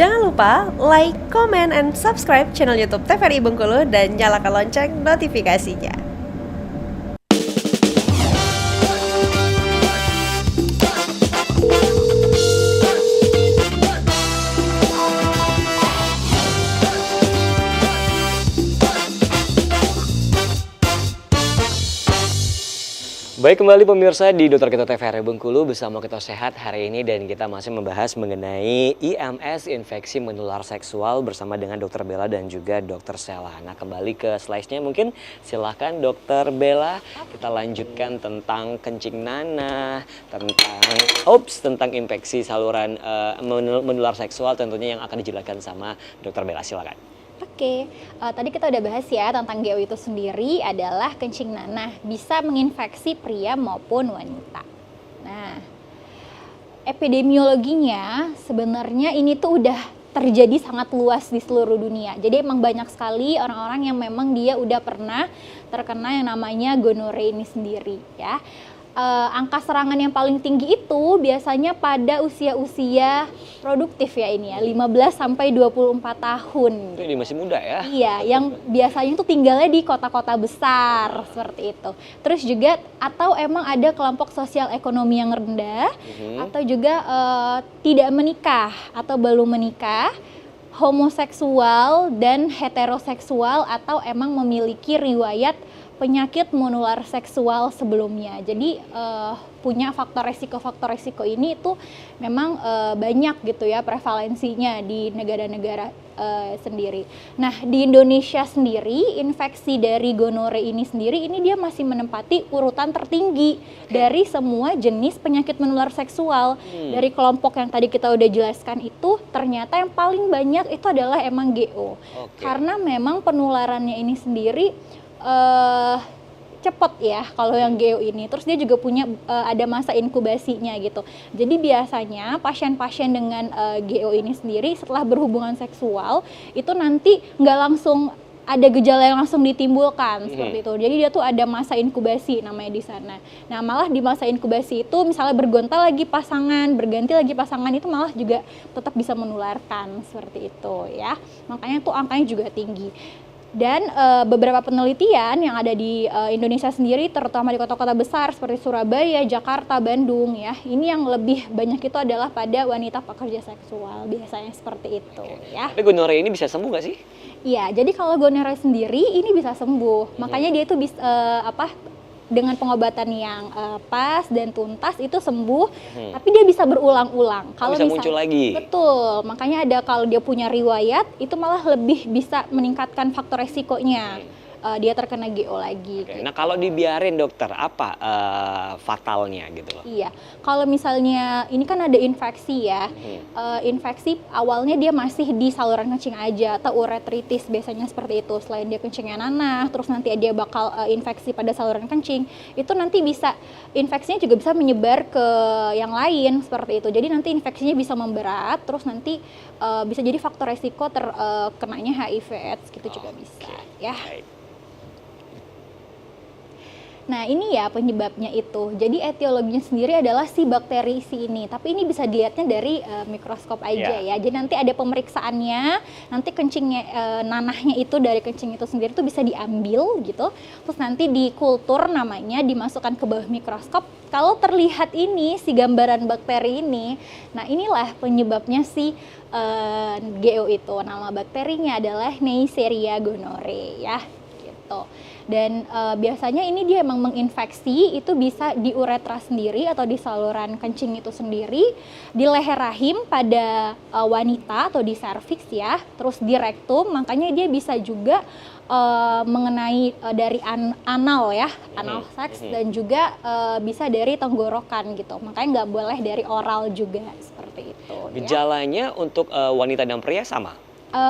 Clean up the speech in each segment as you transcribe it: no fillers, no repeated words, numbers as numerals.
Jangan lupa like, comment, and subscribe channel YouTube TVRI Bengkulu dan nyalakan lonceng notifikasinya. Baik, kembali pemirsa di Dokter Kita TVRI Bengkulu bersama Kita Sehat hari ini, dan kita masih membahas mengenai IMS, infeksi menular seksual, bersama dengan Dokter Bella dan juga Dokter Sela. Nah, kembali ke slide-nya, mungkin silahkan Dokter Bella, kita lanjutkan tentang kencing nanah, tentang infeksi saluran menular seksual tentunya yang akan dijelaskan sama Dokter Bella. Silakan. Oke, tadi kita udah bahas ya tentang GO itu sendiri adalah kencing nanah, bisa menginfeksi pria maupun wanita. Nah, epidemiologinya sebenarnya ini tuh udah terjadi sangat luas di seluruh dunia. Jadi emang banyak sekali orang-orang yang memang dia udah pernah terkena yang namanya gonorrhea ini sendiri ya. Angka serangan yang paling tinggi itu biasanya pada usia-usia produktif ya ini ya, 15 sampai 24 tahun. Ini masih muda ya? Iya, yang biasanya tuh tinggalnya di kota-kota besar seperti itu. Terus juga atau emang ada kelompok sosial ekonomi yang rendah, atau juga tidak menikah atau belum menikah, homoseksual dan heteroseksual, atau emang memiliki riwayat penyakit menular seksual sebelumnya. Jadi punya faktor resiko ini itu memang banyak gitu ya prevalensinya di negara-negara sendiri. Nah, di Indonesia sendiri infeksi dari gonorrhea ini sendiri ini dia masih menempati urutan tertinggi dari semua jenis penyakit menular seksual. Dari kelompok yang tadi kita udah jelaskan itu ternyata yang paling banyak itu adalah emang GO. Karena memang penularannya ini sendiri cepet ya kalau yang GO ini. Terus dia juga punya ada masa inkubasinya gitu. Jadi biasanya pasien-pasien dengan GO ini sendiri setelah berhubungan seksual itu nanti nggak langsung ada gejala yang langsung ditimbulkan seperti itu. Jadi dia tuh ada masa inkubasi namanya di sana. Nah, malah di masa inkubasi itu misalnya berganti lagi pasangan itu malah juga tetap bisa menularkan seperti itu ya. Makanya tuh angkanya juga tinggi. Dan beberapa penelitian yang ada di Indonesia sendiri, terutama di kota-kota besar seperti Surabaya, Jakarta, Bandung ya, ini yang lebih banyak itu adalah pada wanita pekerja seksual, biasanya seperti itu ya. Tapi gonorrhea ini bisa sembuh nggak sih? Iya, jadi kalau gonorrhea sendiri ini bisa sembuh, makanya dia itu bisa dengan pengobatan yang pas dan tuntas itu sembuh, tapi dia bisa berulang-ulang. Kalau bisa muncul lagi. Betul, makanya ada kalau dia punya riwayat itu malah lebih bisa meningkatkan faktor resikonya. Dia terkena GO lagi. Gitu. Nah, kalau dibiarin dokter, apa fatalnya gitu loh? Iya, kalau misalnya ini kan ada infeksi ya, infeksi awalnya dia masih di saluran kencing aja atau uretritis biasanya seperti itu. Selain dia kencingnya nanah, terus nanti dia bakal infeksi pada saluran kencing, itu nanti bisa infeksinya juga bisa menyebar ke yang lain seperti itu. Jadi nanti infeksinya bisa memberat, terus nanti bisa jadi faktor resiko terkenanya HIV/AIDS gitu juga bisa ya. Nah, ini ya penyebabnya itu. Jadi etiologinya sendiri adalah si bakteri isi ini. Tapi ini bisa dilihatnya dari mikroskop aja ya. Jadi nanti ada pemeriksaannya, nanti kencingnya nanahnya itu dari kencing itu sendiri tuh bisa diambil gitu. Terus nanti dikultur namanya, dimasukkan ke bawah mikroskop. Kalau terlihat ini si gambaran bakteri ini, nah inilah penyebabnya si GO itu. Nama bakterinya adalah Neisseria gonorrhoeae ya. Gitu. Dan biasanya ini dia emang menginfeksi itu bisa di uretra sendiri atau di saluran kencing itu sendiri, di leher rahim pada wanita atau di serviks ya, terus di rektum, makanya dia bisa juga mengenai dari anal ya, anal seks, dan juga bisa dari tenggorokan gitu, makanya nggak boleh dari oral juga seperti itu. Gejalanya untuk wanita dan pria sama?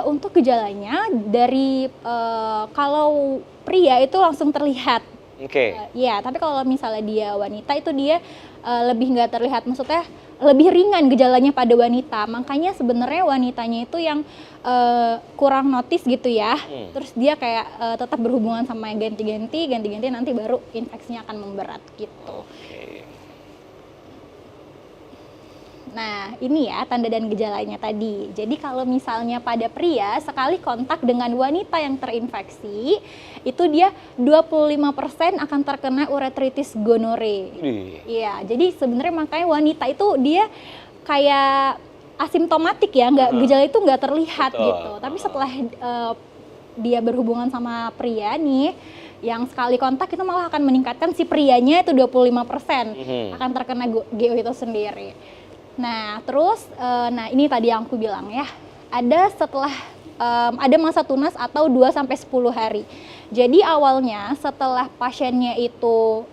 Untuk gejalanya dari kalau pria itu langsung terlihat. Ya, tapi kalau misalnya dia wanita itu dia lebih nggak terlihat, maksudnya lebih ringan gejalanya pada wanita. Makanya sebenarnya wanitanya itu yang kurang notice gitu ya. Terus dia kayak tetap berhubungan sama yang ganti-ganti nanti baru infeksinya akan memberat gitu. Nah, ini ya tanda dan gejalanya tadi. Jadi kalau misalnya pada pria sekali kontak dengan wanita yang terinfeksi, itu dia 25% akan terkena uretritis gonore. Iya, jadi sebenarnya makanya wanita itu dia kayak asimptomatik ya, gejala itu nggak terlihat gitu. Tapi setelah dia berhubungan sama pria nih, yang sekali kontak itu malah akan meningkatkan si prianya itu 25% akan terkena GO itu sendiri. Nah, terus ini tadi yang aku bilang ya, ada masa tunas atau 2-10 hari. Jadi awalnya setelah pasiennya itu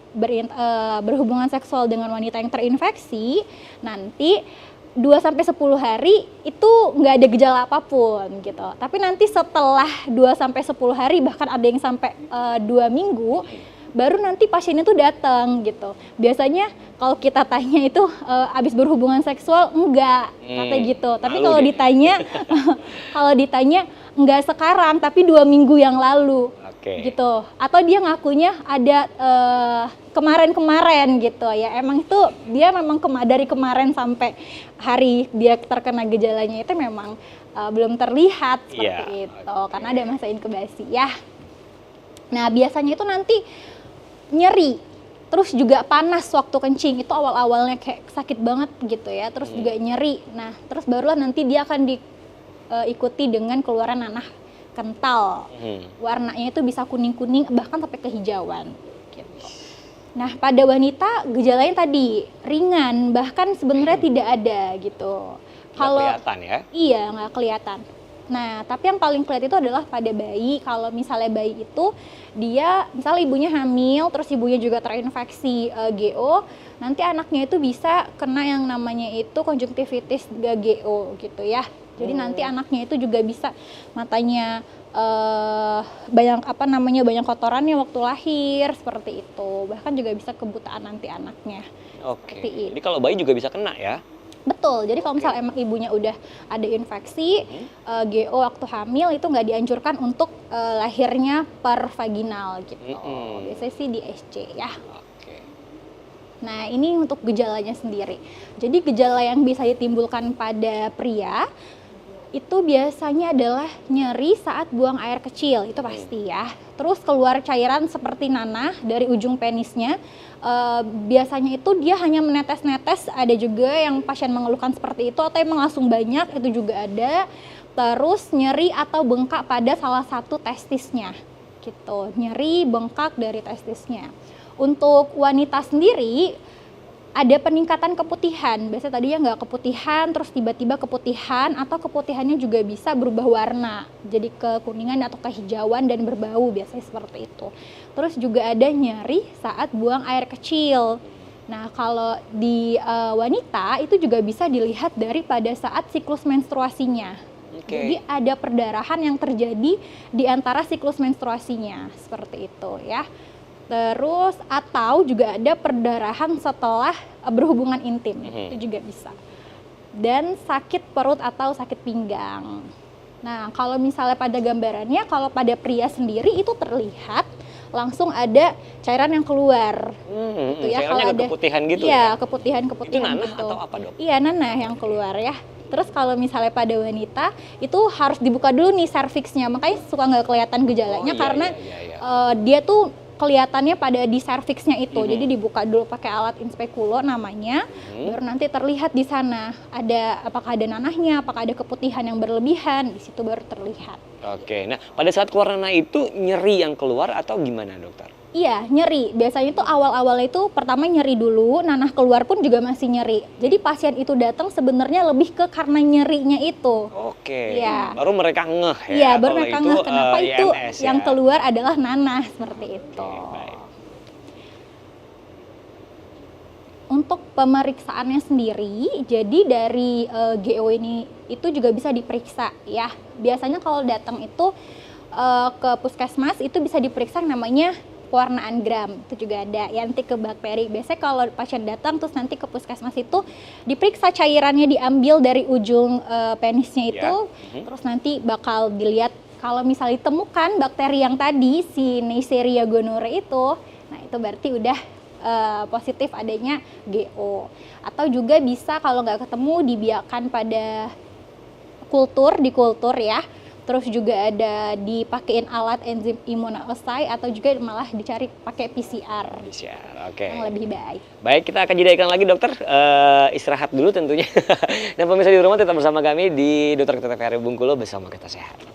berhubungan seksual dengan wanita yang terinfeksi, nanti 2-10 hari itu nggak ada gejala apapun gitu. Tapi nanti setelah 2-10 hari, bahkan ada yang sampai 2 minggu, baru nanti pasiennya tuh datang gitu. Biasanya kalau kita tanya itu abis berhubungan seksual enggak, kata gitu. Tapi kalau ditanya enggak sekarang, tapi 2 minggu yang lalu. Gitu. Atau dia ngakunya ada kemarin-kemarin gitu ya. Emang itu dia memang dari kemarin sampai hari dia terkena gejalanya itu memang belum terlihat seperti itu. Karena ada masa inkubasi ya. Nah, biasanya itu nanti nyeri, terus juga panas waktu kencing. Itu awal-awalnya kayak sakit banget gitu ya. Terus juga nyeri. Nah, terus barulah nanti dia akan diikuti dengan keluaran nanah kental. Warnanya itu bisa kuning-kuning bahkan sampai kehijauan gitu. Nah, pada wanita gejalanya tadi ringan, bahkan sebenarnya tidak ada gitu. Kalau kelihatan ya? Iya, nggak kelihatan. Nah, tapi yang paling kelihatan itu adalah pada bayi. Kalau misalnya bayi itu dia misalnya ibunya hamil, terus ibunya juga terinfeksi GO, nanti anaknya itu bisa kena yang namanya itu konjungtivitis GO gitu ya. Jadi nanti anaknya itu juga bisa matanya banyak kotorannya waktu lahir seperti itu. Bahkan juga bisa kebutaan nanti anaknya. Jadi kalau bayi juga bisa kena ya? Betul. Jadi kalau misalnya emang ibunya udah ada infeksi GO waktu hamil itu nggak dianjurkan untuk lahirnya per vaginal gitu. Biasanya sih di SC ya. Nah, ini untuk gejalanya sendiri. Jadi gejala yang bisa ditimbulkan pada pria itu biasanya adalah nyeri saat buang air kecil, itu pasti ya. Terus keluar cairan seperti nanah dari ujung penisnya. Biasanya itu dia hanya menetes-netes, ada juga yang pasien mengeluhkan seperti itu, atau emang langsung banyak, itu juga ada. Terus nyeri atau bengkak pada salah satu testisnya gitu, nyeri bengkak dari testisnya. Untuk wanita sendiri ada peningkatan keputihan, biasanya tadinya nggak keputihan, terus tiba-tiba keputihan, atau keputihannya juga bisa berubah warna, jadi kekuningan atau kehijauan dan berbau, biasanya seperti itu. Terus juga ada nyeri saat buang air kecil. Nah, kalau di wanita itu juga bisa dilihat dari pada saat siklus menstruasinya. Jadi ada perdarahan yang terjadi di antara siklus menstruasinya, seperti itu ya. Terus atau juga ada perdarahan setelah berhubungan intim, itu juga bisa. Dan sakit perut atau sakit pinggang. Nah, kalau misalnya pada gambarannya, kalau pada pria sendiri itu terlihat langsung ada cairan yang keluar. Gitu ya. Kalau ada keputihan gitu ya? Iya, keputihan-keputihan itu nanah gitu. Atau apa, Dok? Iya, nanah yang keluar ya. Terus kalau misalnya pada wanita itu harus dibuka dulu nih serviksnya, makanya suka nggak kelihatan gejalanya karena dia tuh kelihatannya pada di serviksnya itu. Jadi dibuka dulu pakai alat inspekulo namanya, baru nanti terlihat di sana ada apakah ada nanahnya, apakah ada keputihan yang berlebihan, di situ baru terlihat. Nah pada saat keluar nanah itu nyeri yang keluar atau gimana, dokter? Iya, nyeri. Biasanya itu awal-awal itu pertama nyeri dulu, nanah keluar pun juga masih nyeri. Jadi pasien itu datang sebenarnya lebih ke karena nyerinya itu. Ya. Baru mereka ngeh ya. Iya, baru mereka ngeh kenapa itu yang keluar adalah nanah seperti itu. Untuk pemeriksaannya sendiri, jadi dari GO ini itu juga bisa diperiksa ya. Biasanya kalau datang itu ke puskesmas itu bisa diperiksa namanya pewarnaan gram, itu juga ada ya, nanti ke bakteri. Biasanya kalau pasien datang terus nanti ke puskesmas itu diperiksa cairannya, diambil dari ujung penisnya itu, terus nanti bakal dilihat kalau misalnya ditemukan bakteri yang tadi si Neisseria gonorrhoeae itu, nah itu berarti udah positif adanya GO. Atau juga bisa kalau nggak ketemu dibiarkan pada di kultur ya. Terus juga ada dipakein alat enzim immunoassay atau juga malah dicari pakai PCR. PCR, oke. Yang lebih baik. Baik, kita akan jeda iklan lagi dokter. Istirahat dulu tentunya. Dan pemirsa di rumah tetap bersama kami di Dokter Kita TVRI Bengkulu bersama Kita Sehat.